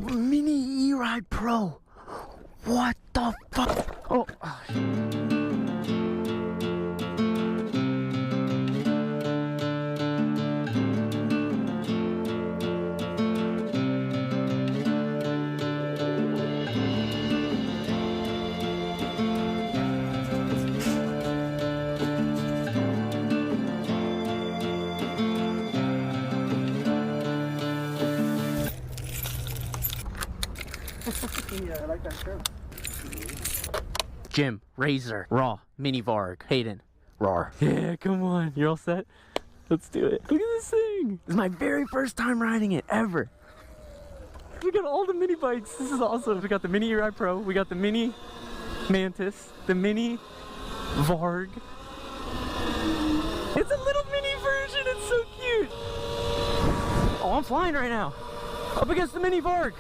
Mini E-Ride Pro. What the fuck? Oh. Yeah, I like that shirt. Jim, Razor, Raw, Mini Varg, Hayden, Roar. Yeah, come on. You're all set? Let's do it. Look at this thing. This is my very first time riding it ever. We got all the mini bikes. This is awesome. We got the Mini E-Ride Pro. We got the Mini Mantis, the Mini Varg. It's a little mini version. It's so cute. Oh, I'm flying right now. Up against the Mini Varg.